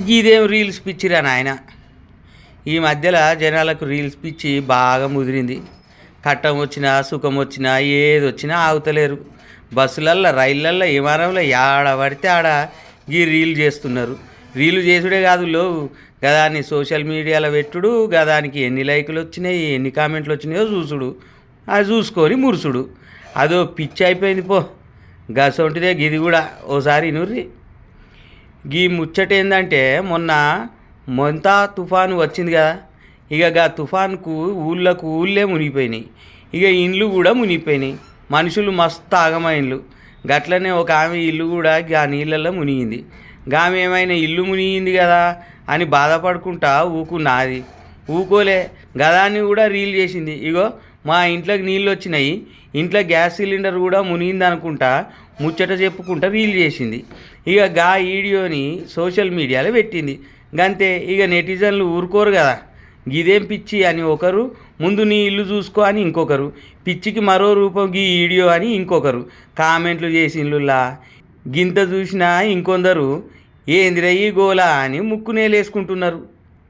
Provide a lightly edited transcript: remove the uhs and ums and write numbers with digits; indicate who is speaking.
Speaker 1: ఇదేం రీల్స్ పిచ్చిరా నాయన. ఈ మధ్యలో జనాలకు రీల్స్ పిచ్చి బాగా ముదిరింది. కట్టం వచ్చినా సుఖం వచ్చినా ఏది వచ్చినా ఆగుతలేరు. బస్సులల్లో, రైళ్ళల్లో, విమానంలో ఆడ పడితే ఆడ ఈ రీల్ చేస్తున్నారు. రీలు చేసుడే కాదు గదాన్ని సోషల్ మీడియాలో పెట్టుడు, గదానికి ఎన్ని లైకులు వచ్చినాయి, ఎన్ని కామెంట్లు వచ్చినాయో చూసుడు, అది చూసుకొని మురుసుడు. అదో పిచ్చి అయిపోయింది పో. గసొంటిదే గిది కూడా ఓసారి నుర్రి. గీ ముచ్చట ఏందంటే మొంతా తుఫాను వచ్చింది కదా. ఇక తుఫాన్కు ఊళ్ళే మునిగిపోయినాయి. ఇక ఇండ్లు కూడా మునిగిపోయినాయి. మనుషులు మస్తు ఆగమైండ్లు. గట్లనే ఒక ఆమె ఇల్లు కూడా ఆ నీళ్ళల్లో మునిగింది. గామె ఏమైనా ఇల్లు మునిగింది కదా అని బాధపడుకుంటా ఊకున్నది. ఊకోలే, గదాన్ని కూడా రీల్ చేసింది. ఇగో మా ఇంట్లోకి నీళ్ళు వచ్చినాయి, ఇంట్లో గ్యాస్ సిలిండర్ కూడా మునిగింది అనుకుంటా ముచ్చట చెప్పుకుంటా రీల్ చేసింది. ఇక వీడియోని సోషల్ మీడియాలో పెట్టింది. గంతే. ఇక నెటిజన్లు ఊరుకోరు కదా. గిదేం పిచ్చి అని ఒకరు, ముందు నీ ఇల్లు చూసుకో అని ఇంకొకరు, పిచ్చికి మరో రూపం గీ వీడియో అని ఇంకొకరు కామెంట్లు చేసిండ్లులా. గింత చూసినా ఇంకొందరు ఏందిరయ్యి గోలా అని ముక్కునేలేసుకుంటున్నారు.